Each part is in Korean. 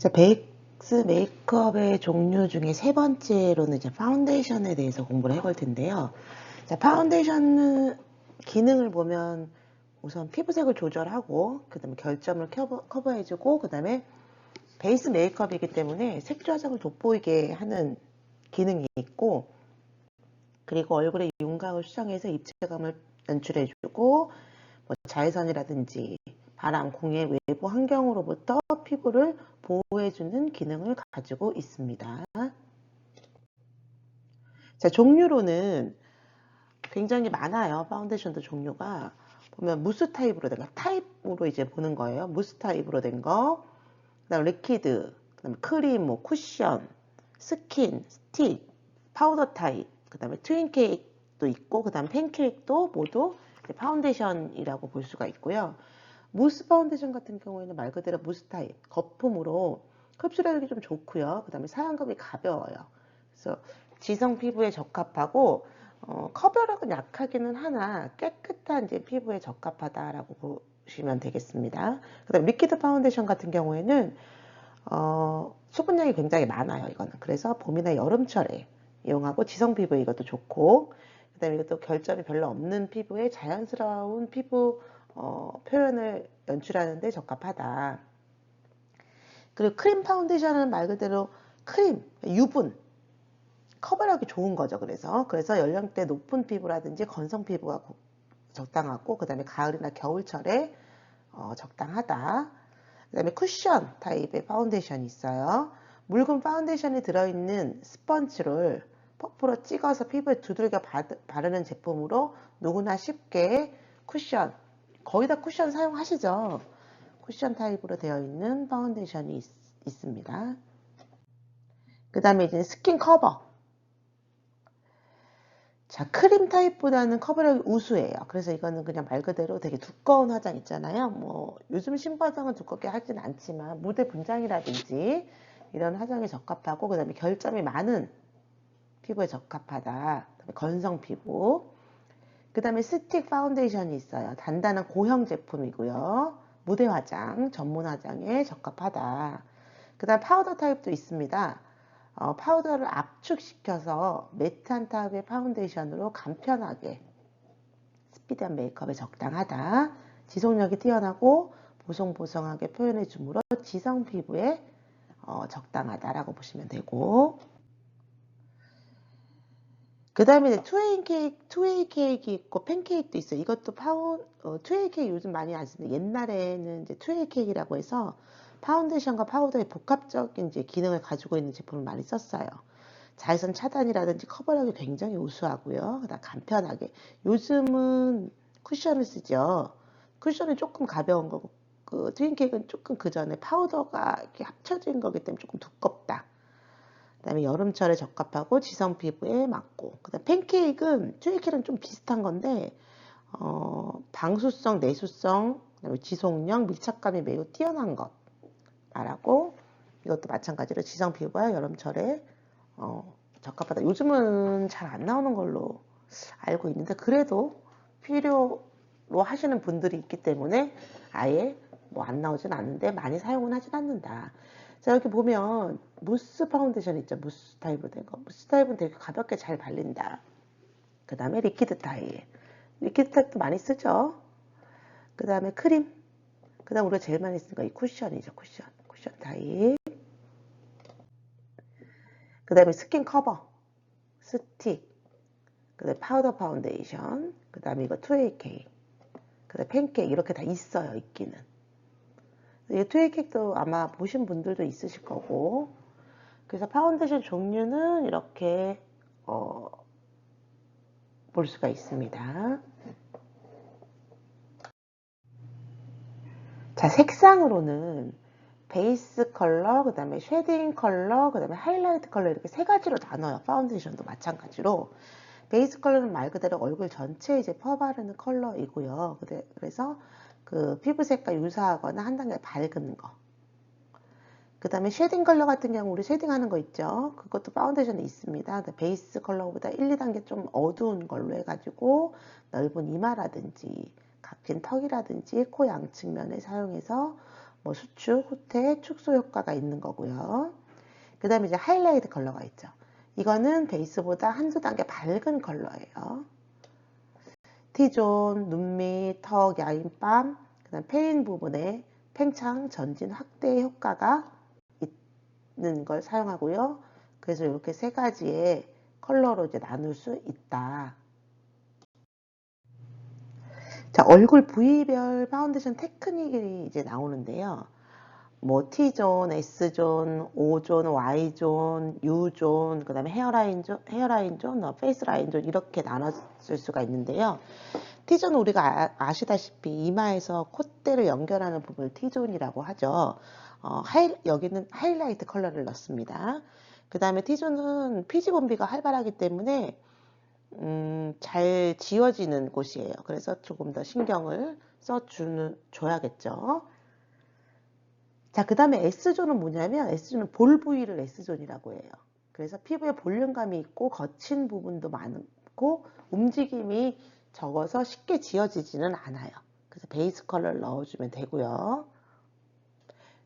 자, 베이스 메이크업의 종류 중에 세 번째로는 이제 파운데이션에 대해서 공부를 해볼 텐데요. 자, 파운데이션 기능을 보면 우선 피부색을 조절하고, 그 다음에 결점을 커버해주고, 그 다음에 베이스 메이크업이기 때문에 색조 화장을 돋보이게 하는 기능이 있고, 그리고 얼굴의 윤곽을 수정해서 입체감을 연출해주고, 뭐 자외선이라든지 바람, 공해, 외부 환경으로부터 피부를 보호해주는 기능을 가지고 있습니다. 자, 종류로는 굉장히 많아요. 파운데이션도 종류가. 보면 무스 타입으로 된 거, 타입으로 이제 보는 거예요. 무스 타입으로 된 거, 그다음 리퀴드, 그다음 크림, 뭐 쿠션, 스킨, 스틱, 파우더 타입, 그다음에 트윈 케이크도 있고, 그다음 팬케이크도 모두 파운데이션이라고 볼 수가 있고요. 무스 파운데이션 같은 경우에는 말 그대로 무스 타입, 거품으로 흡수력이 좀 좋고요. 그 다음에 사용감이 가벼워요. 그래서 지성 피부에 적합하고 커버력은 약하기는 하나 깨끗한 이제 피부에 적합하다라고 보시면 되겠습니다. 그 다음에 리퀴드 파운데이션 같은 경우에는 수분량이 굉장히 많아요. 이거는 그래서 봄이나 여름철에 이용하고 지성 피부에 이것도 좋고, 그 다음에 이것도 결점이 별로 없는 피부에 자연스러운 피부 표현을 연출하는 데 적합하다. 그리고 크림 파운데이션은 말 그대로 크림, 유분, 커버력이 좋은 거죠. 그래서 연령대 높은 피부라든지 건성 피부가 적당하고, 그 다음에 가을이나 겨울철에 적당하다. 그 다음에 쿠션 타입의 파운데이션이 있어요. 묽은 파운데이션이 들어있는 스펀지를 퍼프로 찍어서 피부에 두들겨 바르는 제품으로 누구나 쉽게 쿠션, 거의 다 쿠션 사용하시죠. 쿠션 타입으로 되어 있는 파운데이션이 있습니다. 그 다음에 이제 스킨 커버. 자, 크림 타입보다는 커버력이 우수해요. 그래서 이거는 그냥 말 그대로 되게 두꺼운 화장 있잖아요. 뭐 요즘 신화장은 두껍게 하진 않지만 무대 분장이라든지 이런 화장에 적합하고, 그 다음에 결점이 많은 피부에 적합하다. 그다음에 건성 피부. 그 다음에 스틱 파운데이션이 있어요. 단단한 고형 제품이고요. 무대 화장, 전문 화장에 적합하다. 그 다음 파우더 타입도 있습니다. 파우더를 압축시켜서 매트한 타입의 파운데이션으로 간편하게 스피디한 메이크업에 적당하다. 지속력이 뛰어나고 보송보송하게 표현해 주므로 지성 피부에 적당하다라고 보시면 되고, 그 다음에 투웨이 케이크 있고 팬케이크도 있어요. 이것도 투웨이 케이크 요즘 많이 안 쓰는데, 옛날에는 이제 투웨이 케이크라고 해서 파운데이션과 파우더의 복합적인 이제 기능을 가지고 있는 제품을 많이 썼어요. 자외선 차단이라든지 커버력이 굉장히 우수하고요. 그다음 간편하게. 요즘은 쿠션을 쓰죠. 쿠션이 조금 가벼운 거고, 그 트윈 케이크는 조금 그 전에 파우더가 이렇게 합쳐진 거기 때문에 조금 두껍다. 그 다음에 여름철에 적합하고 지성 피부에 맞고, 그 다음 팬케이크는 트윈케이크는 좀 비슷한 건데 방수성, 내수성, 그다음에 지속력, 밀착감이 매우 뛰어난 것 말하고, 이것도 마찬가지로 지성 피부와 여름철에 적합하다. 요즘은 잘 안 나오는 걸로 알고 있는데, 그래도 필요로 하시는 분들이 있기 때문에 아예 뭐 안 나오진 않는데 많이 사용은 하진 않는다. 자, 이렇게 보면 무스 파운데이션 있죠. 무스 타입으로 된 거. 무스 타입은 되게 가볍게 잘 발린다. 그 다음에 리퀴드 타입. 리퀴드 타입도 많이 쓰죠. 그 다음에 크림. 그 다음 우리가 제일 많이 쓰는 거 이 쿠션이죠. 쿠션 타입. 그 다음에 스킨 커버, 스틱, 그 다음에 파우더 파운데이션, 그 다음에 이거 2A 케이크, 그 다음에 팬케이크, 이렇게 다 있어요. 있기는. 이 2A 케이크도 아마 보신 분들도 있으실 거고, 그래서 파운데이션 종류는 이렇게 볼 수가 있습니다. 자, 색상으로는 베이스 컬러, 그 다음에 쉐딩 컬러, 그 다음에 하이라이트 컬러, 이렇게 세 가지로 나눠요. 파운데이션도 마찬가지로. 베이스 컬러는 말 그대로 얼굴 전체에 이제 퍼바르는 컬러이고요. 그래서 그 피부색과 유사하거나 한 단계 밝은 거. 그 다음에 쉐딩 컬러 같은 경우 우리 쉐딩하는 거 있죠. 그것도 파운데이션에 있습니다. 베이스 컬러보다 1, 2단계 좀 어두운 걸로 해가지고 넓은 이마라든지 각진 턱이라든지 코 양측면에 사용해서 뭐 수축, 후퇴, 축소 효과가 있는 거고요. 그 다음에 이제 하이라이트 컬러가 있죠. 이거는 베이스보다 한두 단계 밝은 컬러예요. T존, 눈밑, 턱, 야인밤, 그 다음 페인 부분에 팽창, 전진, 확대 효과가 있는 걸 사용하고요. 그래서 이렇게 세 가지의 컬러로 이제 나눌 수 있다. 자, 얼굴 부위별 파운데이션 테크닉이 이제 나오는데요. 뭐 T존, S존, O존, Y존, U존, 그 다음에 헤어라인 존, 페이스 라인 존 이렇게 나눠질 수가 있는데요. T존은 우리가 아시다시피 이마에서 콧대를 연결하는 부분을 T존이라고 하죠. 여기는 하이라이트 컬러를 넣습니다. 그 다음에 T존은 피지 분비가 활발하기 때문에 잘 지워지는 곳이에요. 그래서 조금 더 신경을 줘야겠죠. 자, 그 다음에 S존은 뭐냐면 S존은 볼 부위를 S존이라고 해요. 그래서 피부에 볼륨감이 있고 거친 부분도 많고 움직임이 적어서 쉽게 지워지지는 않아요. 그래서 베이스 컬러를 넣어주면 되고요.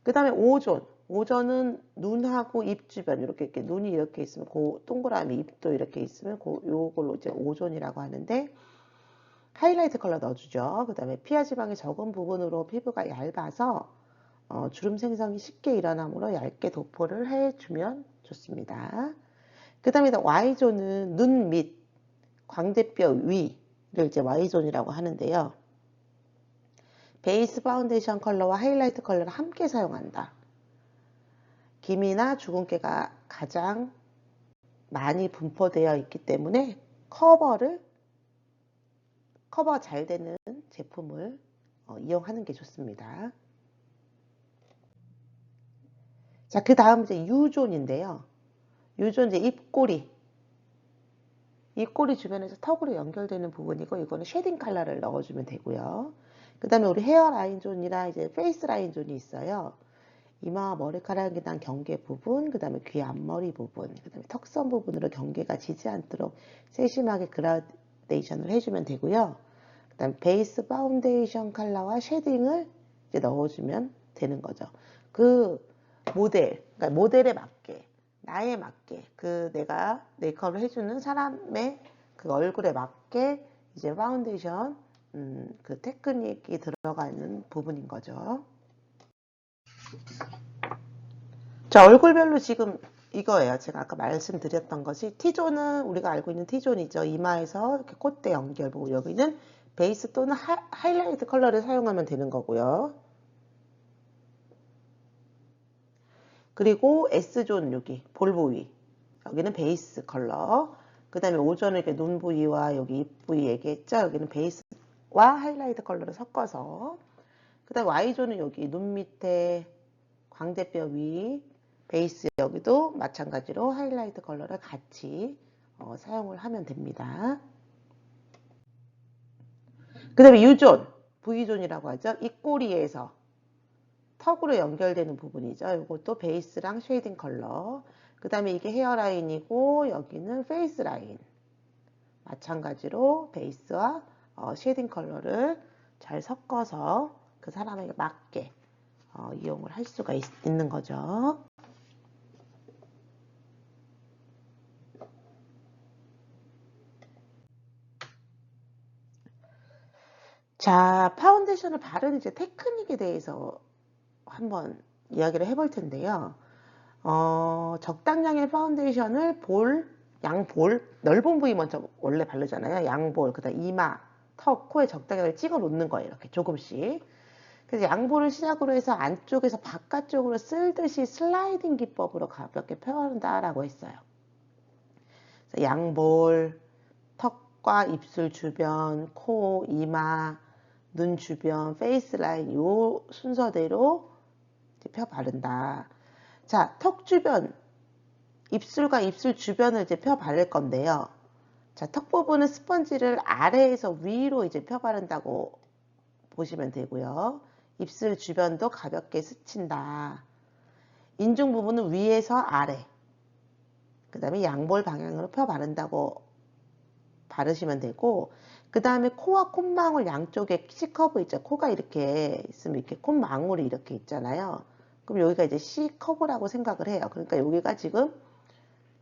그 다음에 O존. O존은 눈하고 입 주변 이렇게 눈이 이렇게 있으면 그 동그라미 입도 이렇게 있으면 요걸로 이제 O존이라고 하는데 하이라이트 컬러 넣어주죠. 그 다음에 피하 지방이 적은 부분으로 피부가 얇아서 주름 생성이 쉽게 일어나므로 얇게 도포를 해주면 좋습니다. 그 다음에 Y존은 눈 밑, 광대뼈 위를 이제 Y존이라고 하는데요. 베이스 파운데이션 컬러와 하이라이트 컬러를 함께 사용한다. 기미나 주근깨가 가장 많이 분포되어 있기 때문에 커버 잘 되는 제품을 이용하는 게 좋습니다. 자, 그 다음 이제 U존인데요. U존 이제 입꼬리 주변에서 턱으로 연결되는 부분이고 이거는 쉐딩 컬러를 넣어주면 되고요. 그 다음에 우리 헤어라인 존이나 이제 페이스 라인 존이 있어요. 이마와 머리카락에 난 경계 부분, 그 다음에 귀 앞머리 부분, 그 다음에 턱선 부분으로 경계가 지지 않도록 세심하게 그라데이션을 해주면 되고요. 그 다음에 베이스 파운데이션 컬러와 쉐딩을 이제 넣어주면 되는 거죠. 그 그러니까 모델에 맞게, 나에 맞게, 내가 메이크업을 해주는 사람의 그 얼굴에 맞게 이제 파운데이션, 그 테크닉이 들어가 있는 부분인 거죠. 자, 얼굴별로 지금 이거예요. 제가 아까 말씀드렸던 것이 T존은 우리가 알고 있는 T존이죠. 이마에서 이렇게 콧대 연결 부분. 여기는 베이스 또는 하이라이트 컬러를 사용하면 되는 거고요. 그리고 S존 여기 볼 부위. 여기는 베이스 컬러. 그 다음에 O존은 이렇게 눈 부위와 여기 입 부위 얘기했죠. 여기는 베이스와 하이라이트 컬러를 섞어서. 그 다음에 Y존은 여기 눈 밑에 광대뼈 위, 베이스 여기도 마찬가지로 하이라이트 컬러를 같이 사용을 하면 됩니다. 그 다음에 U존, V존이라고 하죠. 입꼬리에서 턱으로 연결되는 부분이죠. 이것도 베이스랑 쉐이딩 컬러. 그 다음에 이게 헤어라인이고 여기는 페이스 라인. 마찬가지로 베이스와 쉐이딩 컬러를 잘 섞어서 그 사람에게 맞게 이용을 할 수가 있는 거죠. 자, 파운데이션을 바르는 이제 테크닉에 대해서 한번 이야기를 해볼 텐데요. 적당량의 파운데이션을 양볼, 넓은 부위 먼저 원래 바르잖아요. 양볼, 그 다음 이마, 턱, 코에 적당량을 찍어 놓는 거예요. 이렇게 조금씩. 그래서 양볼을 시작으로 해서 안쪽에서 바깥쪽으로 쓸듯이 슬라이딩 기법으로 가볍게 펴는다라고 했어요. 그래서 양볼, 턱과 입술 주변, 코, 이마, 눈 주변, 페이스 라인 이 순서대로 펴 바른다. 자, 턱 주변, 입술과 입술 주변을 이제 펴 바를 건데요. 자, 턱 부분은 스펀지를 아래에서 위로 이제 펴 바른다고 보시면 되고요. 입술 주변도 가볍게 스친다. 인중 부분은 위에서 아래. 그 다음에 양볼 방향으로 펴 바른다고 바르시면 되고, 그 다음에 코와 콧망울 양쪽에 C커브 있죠. 코가 이렇게 있으면 이렇게 콧망울이 이렇게 있잖아요. 그럼 여기가 이제 C커브라고 생각을 해요. 그러니까 여기가 지금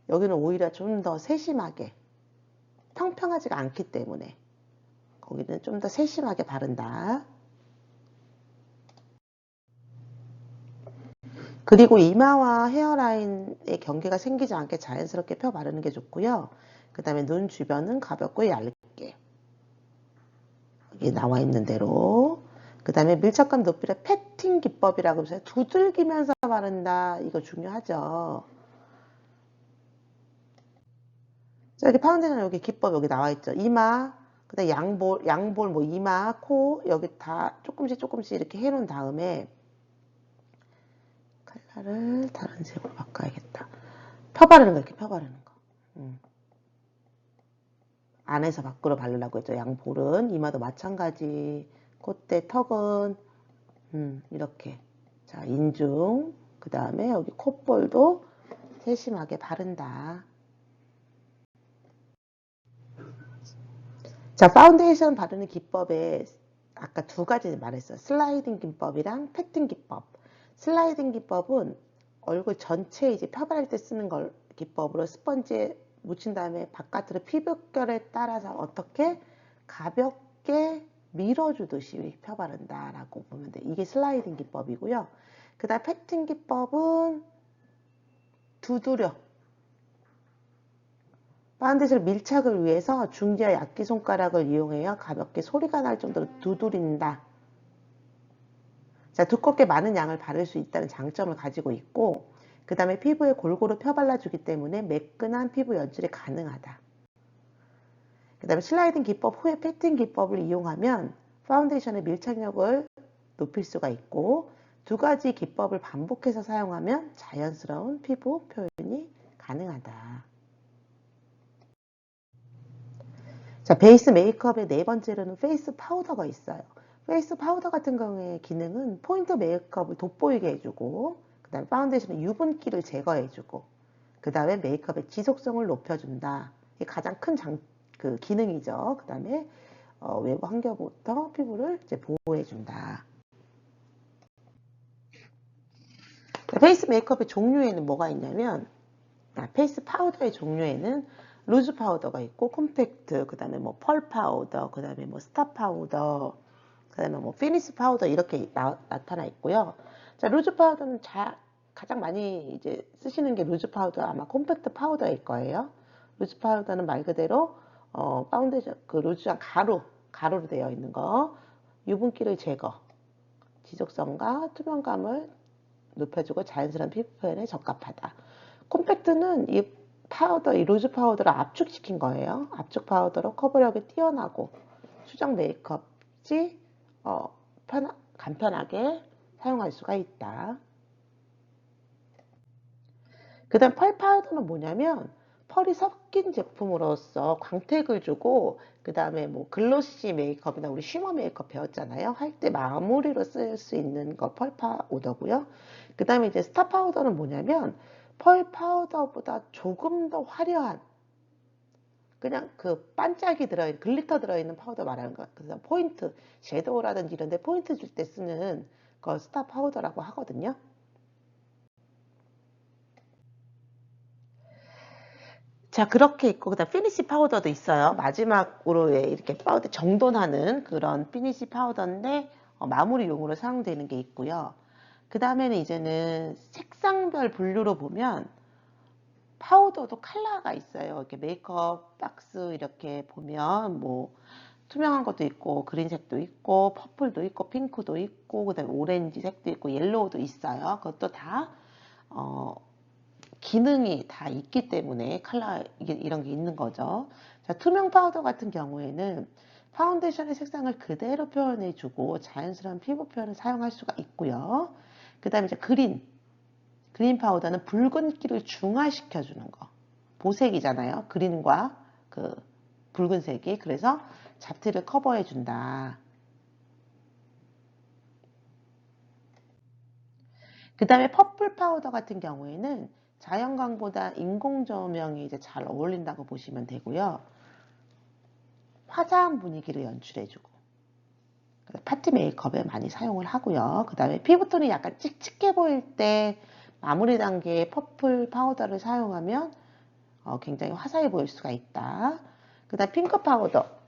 여기는 오히려 좀 더 세심하게 평평하지가 않기 때문에 거기는 좀 더 세심하게 바른다. 그리고 이마와 헤어라인의 경계가 생기지 않게 자연스럽게 펴 바르는 게 좋고요. 그 다음에 눈 주변은 가볍고 얇게 여기 나와 있는 대로. 그 다음에 밀착감 높이를 패팅 기법이라고 해서 두들기면서 바른다. 이거 중요하죠. 자, 여기 파운데이션 여기 기법 여기 나와 있죠. 이마, 그 다음에 양볼 뭐 이마, 코 여기 다 조금씩 이렇게 해놓은 다음에 컬러를 다른 색으로 바꿔야겠다. 펴바르는 거 이렇게 펴바르는 거. 안에서 밖으로 바르려고 했죠. 양볼은 이마도 마찬가지. 콧대 턱은 이렇게. 자, 인중. 그 다음에 여기 콧볼도 세심하게 바른다. 자, 파운데이션 바르는 기법에 아까 두 가지 말했어요. 슬라이딩 기법이랑 패팅 기법. 슬라이딩 기법은 얼굴 전체 이제 펴바를 때 쓰는 걸 기법으로 스펀지에 묻힌 다음에 바깥으로 피부결에 따라서 어떻게 가볍게 밀어주듯이 펴바른다라고 보면 돼. 이게 슬라이딩 기법이고요. 그 다음 패팅 기법은 두드려. 파운데이션 밀착을 위해서 중지와 약기 손가락을 이용하여 가볍게 소리가 날 정도로 두드린다. 자, 두껍게 많은 양을 바를 수 있다는 장점을 가지고 있고, 그 다음에 피부에 골고루 펴발라주기 때문에 매끈한 피부 연출이 가능하다. 그 다음에 슬라이딩 기법 후에 패팅 기법을 이용하면 파운데이션의 밀착력을 높일 수가 있고, 두 가지 기법을 반복해서 사용하면 자연스러운 피부 표현이 가능하다. 자, 베이스 메이크업의 네 번째로는 페이스 파우더가 있어요. 페이스 파우더 같은 경우에 기능은 포인트 메이크업을 돋보이게 해주고, 그 다음에 파운데이션의 유분기를 제거해주고, 그 다음에 메이크업의 지속성을 높여준다. 이게 가장 큰 기능이죠. 그 다음에 외부 환경부터 피부를 이제 보호해준다. 페이스 메이크업의 종류에는 뭐가 있냐면, 페이스 파우더의 종류에는 루즈 파우더가 있고, 콤팩트, 그 다음에 뭐 펄 파우더, 그 다음에 뭐 스타 파우더, 그 다음에 뭐 피니시 파우더 이렇게 나타나 있고요. 자, 루즈 파우더는 가장 많이 이제 쓰시는 게 루즈 파우더, 아마 콤팩트 파우더일 거예요. 루즈 파우더는 말 그대로 파운데이션 그 루즈한 가루로 되어 있는 거, 유분기를 제거, 지속성과 투명감을 높여주고 자연스러운 피부 표현에 적합하다. 콤팩트는 이 루즈 파우더를 압축시킨 거예요. 압축 파우더로 커버력이 뛰어나고 수정 메이크업이 간편하게 사용할 수가 있다. 그 다음 펄 파우더는 뭐냐면 펄이 섞인 제품으로서 광택을 주고, 그 다음에 뭐 글로시 메이크업이나 우리 쉬머 메이크업 배웠잖아요. 할 때 마무리로 쓸 수 있는 거 펄 파우더고요. 그 다음에 이제 스타 파우더는 뭐냐면 펄 파우더보다 조금 더 화려한, 그냥 그 반짝이 들어있는, 글리터 들어있는 파우더 말하는 거예요. 그래서 포인트, 섀도우라든지 이런 데 포인트 줄 때 쓰는 거 스타 파우더라고 하거든요. 자, 그렇게 있고, 그 다음 피니시 파우더도 있어요. 마지막으로 이렇게 파우더 정돈하는 그런 피니시 파우더인데, 마무리용으로 사용되는 게 있고요. 그 다음에는 이제는 색상별 분류로 보면, 파우더도 컬러가 있어요. 이렇게 메이크업 박스 이렇게 보면, 뭐, 투명한 것도 있고, 그린색도 있고, 퍼플도 있고, 핑크도 있고, 그 다음에 오렌지색도 있고, 옐로우도 있어요. 그것도 다, 기능이 다 있기 때문에 이런 게 있는 거죠. 자, 투명 파우더 같은 경우에는 파운데이션의 색상을 그대로 표현해주고 자연스러운 피부 표현을 사용할 수가 있고요. 그 다음에 이제 그린 파우더는 붉은기를 중화시켜주는 거. 보색이잖아요. 그린과 그 붉은색이. 그래서 잡티를 커버해준다. 그 다음에 퍼플 파우더 같은 경우에는 자연광보다 인공 조명이 이제 잘 어울린다고 보시면 되고요. 화사한 분위기를 연출해주고 파티 메이크업에 많이 사용을 하고요. 그 다음에 피부톤이 약간 칙칙해 보일 때 마무리 단계에 퍼플 파우더를 사용하면 굉장히 화사해 보일 수가 있다. 그 다음 핑크 파우더.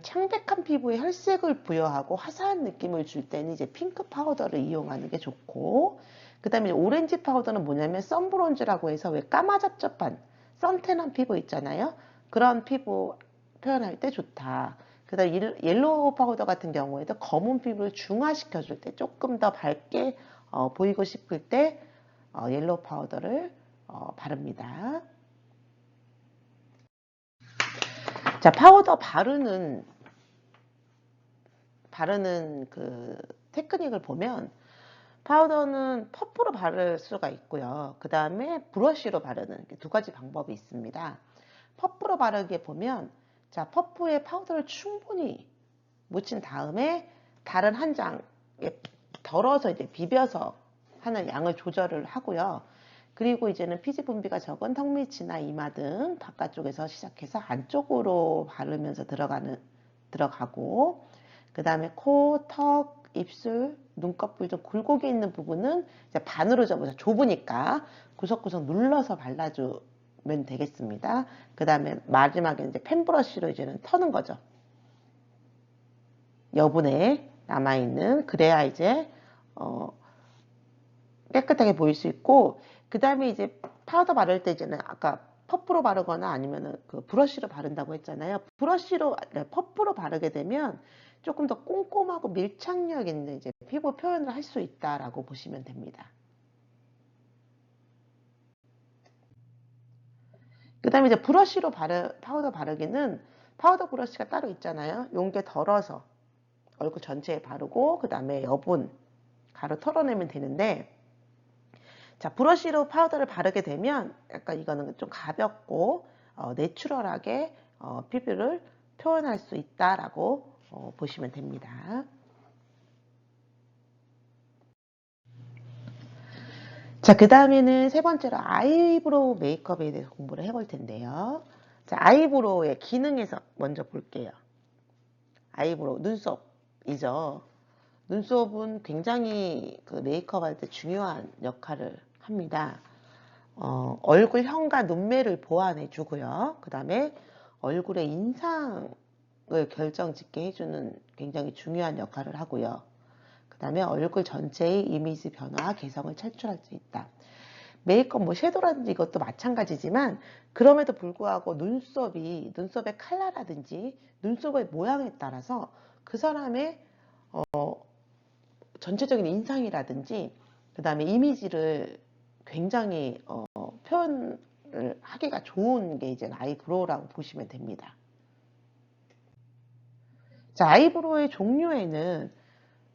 창백한 피부에 혈색을 부여하고 화사한 느낌을 줄 때는 이제 핑크 파우더를 이용하는 게 좋고, 그 다음에 오렌지 파우더는 뭐냐면 선브론즈라고 해서 왜 까마잡잡한 선탠한 피부 있잖아요. 그런 피부 표현할 때 좋다. 그 다음 옐로우 파우더 같은 경우에도 검은 피부를 중화시켜 줄 때 조금 더 밝게 보이고 싶을 때 옐로우 파우더를 바릅니다. 자, 파우더 바르는 그 테크닉을 보면 파우더는 퍼프로 바를 수가 있고요. 그 다음에 브러쉬로 바르는 두 가지 방법이 있습니다. 퍼프로 바르기에 보면 자, 퍼프에 파우더를 충분히 묻힌 다음에 다른 한 장에 덜어서 이제 비벼서 하는 양을 조절을 하고요. 그리고 이제는 피지 분비가 적은 턱 밑이나 이마 등 바깥쪽에서 시작해서 안쪽으로 바르면서 들어가고, 그 다음에 코, 턱, 입술, 눈꺼풀 좀 굴곡이 있는 부분은 이제 반으로 접어서 좁으니까 구석구석 눌러서 발라주면 되겠습니다. 그 다음에 마지막에 이제 펜브러쉬로 이제는 터는 거죠. 여분에 남아있는, 그래야 이제 깨끗하게 보일 수 있고, 그 다음에 이제 파우더 바를 때 이제는 아까 퍼프로 바르거나 아니면은 그 브러쉬로 바른다고 했잖아요. 퍼프로 바르게 되면 조금 더 꼼꼼하고 밀착력 있는 이제 피부 표현을 할 수 있다라고 보시면 됩니다. 그 다음에 이제 브러쉬로 파우더 바르기는 파우더 브러쉬가 따로 있잖아요. 용게 덜어서 얼굴 전체에 바르고, 그 다음에 여분 가루 털어내면 되는데, 자, 브러쉬로 파우더를 바르게 되면 약간 이거는 좀 가볍고 내추럴하게 피부를 표현할 수 있다라고 보시면 됩니다. 자, 그 다음에는 세 번째로 아이브로우 메이크업에 대해서 공부를 해볼 텐데요. 자, 아이브로우의 기능에서 먼저 볼게요. 아이브로우, 눈썹이죠. 눈썹은 굉장히 그 메이크업 할 때 중요한 역할을 합니다. 얼굴형과 눈매를 보완해 주고요. 그 다음에 얼굴의 인상을 결정짓게 해주는 굉장히 중요한 역할을 하고요. 그 다음에 얼굴 전체의 이미지 변화, 개성을 창출할 수 있다. 메이크업, 뭐 섀도우라든지 이것도 마찬가지지만 그럼에도 불구하고 눈썹의 컬러라든지 눈썹의 모양에 따라서 그 사람의 전체적인 인상이라든지 그 다음에 이미지를 굉장히 표현을 하기가 좋은 게 이제 아이브로우라고 보시면 됩니다. 자, 아이브로우의 종류에는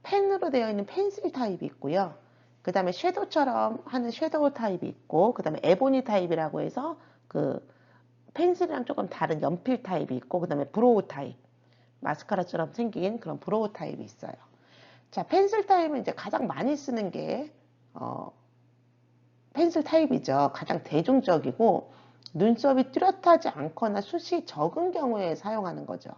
펜으로 되어 있는 펜슬 타입이 있고요. 그 다음에 섀도우처럼 하는 섀도우 타입이 있고, 그 다음에 에보니 타입이라고 해서 그 펜슬이랑 조금 다른 연필 타입이 있고, 그 다음에 브로우 타입, 마스카라처럼 생긴 그런 브로우 타입이 있어요. 자, 펜슬 타입은 이제 가장 많이 쓰는 게 펜슬 타입이죠. 가장 대중적이고 눈썹이 뚜렷하지 않거나 숱이 적은 경우에 사용하는 거죠.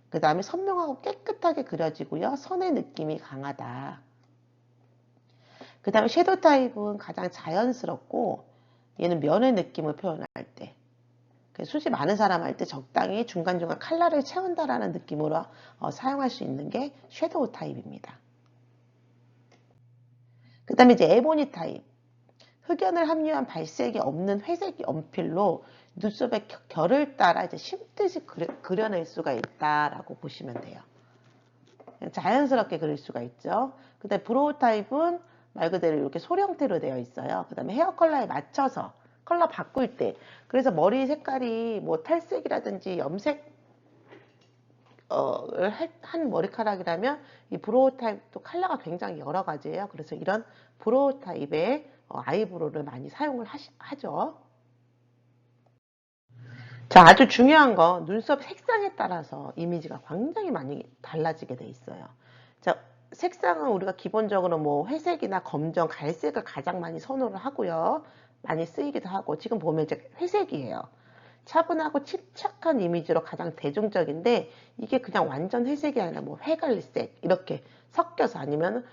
그 다음에 선명하고 깨끗하게 그려지고요. 선의 느낌이 강하다. 그 다음에 섀도우 타입은 가장 자연스럽고 얘는 면의 느낌을 표현할 때, 숱이 많은 사람 할 때 적당히 중간중간 컬러를 채운다라는 느낌으로 사용할 수 있는 게 섀도우 타입입니다. 그 다음에 이제 에보니 타입. 흑연을 함유한 발색이 없는 회색 연필로 눈썹의 결을 따라 이제 심듯이 그려낼 수가 있다라고 보시면 돼요. 자연스럽게 그릴 수가 있죠. 그 다음에 브로우 타입은 말 그대로 이렇게 솔 형태로 되어 있어요. 그 다음에 헤어 컬러에 맞춰서 컬러 바꿀 때, 그래서 머리 색깔이 뭐 탈색이라든지 염색 한 머리카락이라면 이 브로우 타입도 컬러가 굉장히 여러 가지예요. 그래서 이런 브로우 타입의 아이브로우를 많이 사용을 하죠. 자, 아주 중요한 건 눈썹 색상에 따라서 이미지가 굉장히 많이 달라지게 돼 있어요. 자, 색상은 우리가 기본적으로 뭐 회색이나 검정, 갈색을 가장 많이 선호를 하고요. 많이 쓰이기도 하고, 지금 보면 이제 회색이에요. 차분하고 침착한 이미지로 가장 대중적인데 이게 그냥 완전 회색이 아니라 뭐 회갈색 이렇게 섞여서 아니면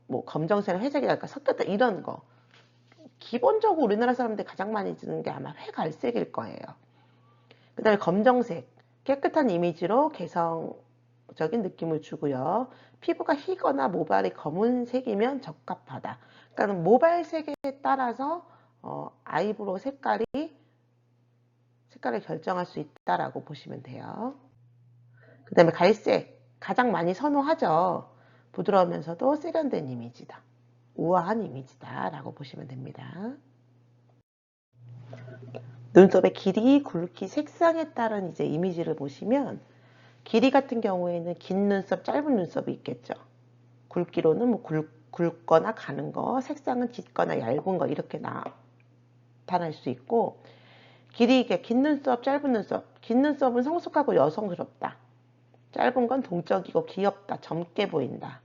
뭐 검정색이랑 회색이 약간 섞였다 이런 거. 기본적으로 우리나라 사람들이 가장 많이 쓰는 게 아마 회갈색일 거예요. 그 다음에 검정색, 깨끗한 이미지로 개성적인 느낌을 주고요. 피부가 희거나 모발이 검은색이면 적합하다. 그러니까 모발색에 따라서 아이브로우 색깔을 결정할 수 있다라고 보시면 돼요. 그 다음에 갈색, 가장 많이 선호하죠. 부드러우면서도 세련된 이미지다. 우아한 이미지다 라고 보시면 됩니다. 눈썹의 길이, 굵기, 색상에 따른 이제 이미지를 보시면 길이 같은 경우에는 긴 눈썹, 짧은 눈썹이 있겠죠. 굵기로는 뭐 굵거나 가는 거, 색상은 짙거나 얇은 거 이렇게 나타날 수 있고 길이 긴 눈썹, 짧은 눈썹. 긴 눈썹은 성숙하고 여성스럽다. 짧은 건 동적이고 귀엽다. 젊게 보인다.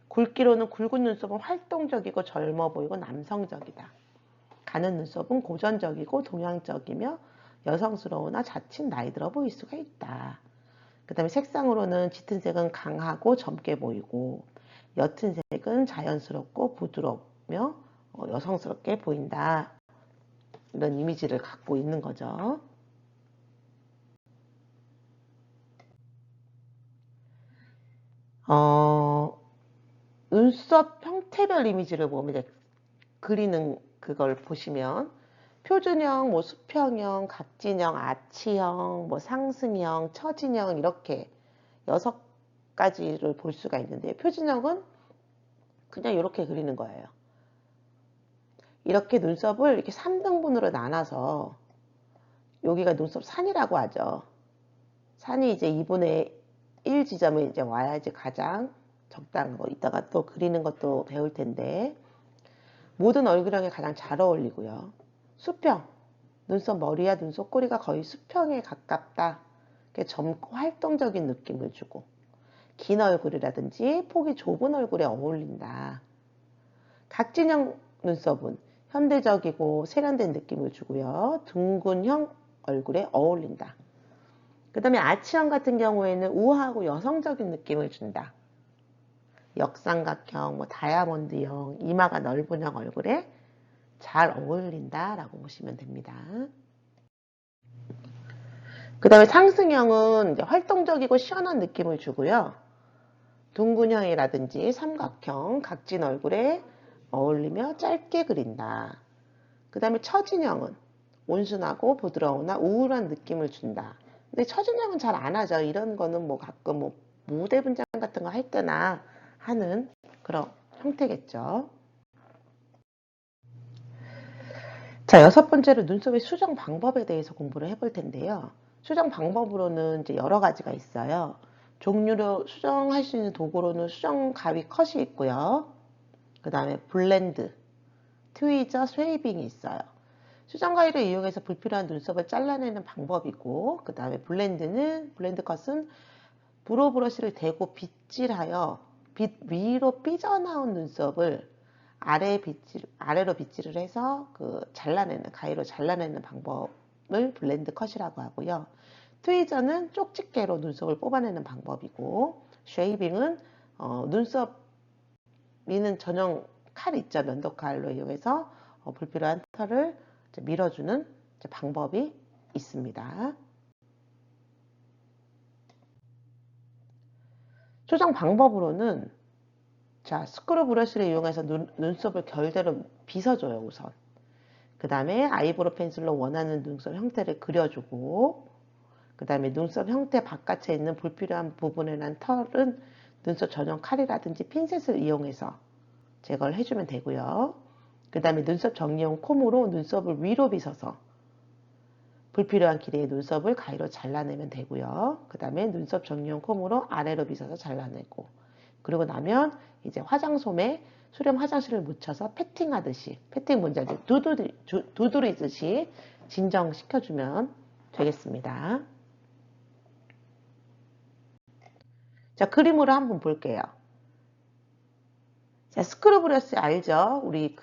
굵기로는 굵은 눈썹은 활동적이고 젊어 보이고 남성적이다. 가는 눈썹은 고전적이고 동양적이며 여성스러우나 자칫 나이 들어 보일 수가 있다. 그 다음에 색상으로는 짙은 색은 강하고 젊게 보이고 옅은 색은 자연스럽고 부드럽며 여성스럽게 보인다. 이런 이미지를 갖고 있는 거죠. 눈썹 형태별 이미지를 보면 이제 그리는 그걸 보시면 표준형, 뭐 수평형, 각진형, 아치형, 뭐 상승형, 처진형 이렇게 6가지를 볼 수가 있는데 표준형은 그냥 이렇게 그리는 거예요. 이렇게 눈썹을 이렇게 3등분으로 나눠서 여기가 눈썹 산이라고 하죠. 산이 이제 2분의 1 지점에 이제 와야지 가장 적당한 거. 이따가 또 그리는 것도 배울 텐데 모든 얼굴형에 가장 잘 어울리고요. 수평, 눈썹 머리와 눈썹 꼬리가 거의 수평에 가깝다. 젊고 활동적인 느낌을 주고 긴 얼굴이라든지 폭이 좁은 얼굴에 어울린다. 각진형 눈썹은 현대적이고 세련된 느낌을 주고요. 둥근형 얼굴에 어울린다. 그 다음에 아치형 같은 경우에는 우아하고 여성적인 느낌을 준다. 역삼각형, 뭐 다이아몬드형, 이마가 넓은 형 얼굴에 잘 어울린다 라고 보시면 됩니다. 그 다음에 상승형은 이제 활동적이고 시원한 느낌을 주고요. 둥근형이라든지 삼각형, 각진 얼굴에 어울리며 짧게 그린다. 그 다음에 처진형은 온순하고 부드러우나 우울한 느낌을 준다. 근데 처진형은 잘 안 하죠. 이런 거는 뭐 가끔 뭐 무대 분장 같은 거 할 때나 하는 그런 형태겠죠. 자, 6번째로 눈썹의 수정 방법에 대해서 공부를 해볼 텐데요. 수정 방법으로는 이제 여러 가지가 있어요. 종류로 수정할 수 있는 도구로는 수정 가위 컷이 있고요. 그 다음에 블렌드, 트위저, 쉐이빙이 있어요. 수정 가위를 이용해서 불필요한 눈썹을 잘라내는 방법이고, 그 다음에 블렌드 컷은 브로우 브러쉬를 대고 빗질하여 빛 위로 삐져나온 눈썹을 아래로 빗질을 해서 가위로 잘라내는 방법을 블렌드 컷이라고 하고요. 트위저는 쪽집게로 눈썹을 뽑아내는 방법이고, 쉐이빙은 눈썹 미는 전용 칼 있죠. 면도칼로 이용해서 불필요한 털을 밀어주는 방법이 있습니다. 수정 방법으로는 자, 스크루 브러쉬를 이용해서 눈썹을 결대로 빗어줘요, 우선. 그 다음에 아이브로우 펜슬로 원하는 눈썹 형태를 그려주고, 그 다음에 눈썹 형태 바깥에 있는 불필요한 부분에 난 털은 눈썹 전용 칼이라든지 핀셋을 이용해서 제거를 해주면 되고요. 그 다음에 눈썹 정리용 콤으로 눈썹을 위로 빗어서 불필요한 길이의 눈썹을 가위로 잘라내면 되고요. 그 다음에 눈썹 정리용 콤으로 아래로 빗어서 잘라내고, 그리고 나면 이제 화장솜에 수렴 화장실을 묻혀서 패팅하듯이, 패팅 문제 두드리듯이 진정시켜주면 되겠습니다. 자, 그림으로 한번 볼게요. 스크루브러쉬 알죠? 우리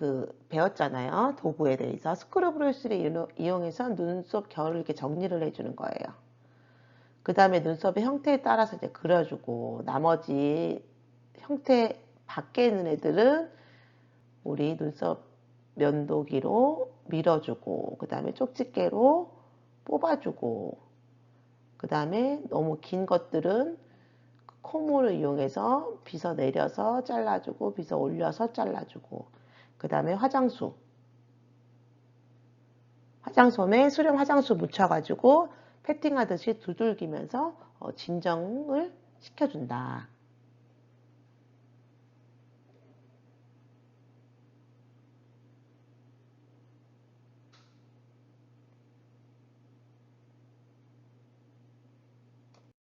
배웠잖아요. 도구에 대해서. 스크루브러쉬를 이용해서 눈썹 결을 이렇게 정리를 해주는 거예요. 그 다음에 눈썹의 형태에 따라서 이제 그려주고, 나머지 형태 밖에 있는 애들은 우리 눈썹 면도기로 밀어주고, 그 다음에 쪽집게로 뽑아주고, 그 다음에 너무 긴 것들은 콤을 이용해서 빗어 내려서 잘라주고, 빗어 올려서 잘라주고, 그 다음에 화장솜에 수렴 화장수 묻혀가지고 패팅하듯이 두들기면서 진정을 시켜준다.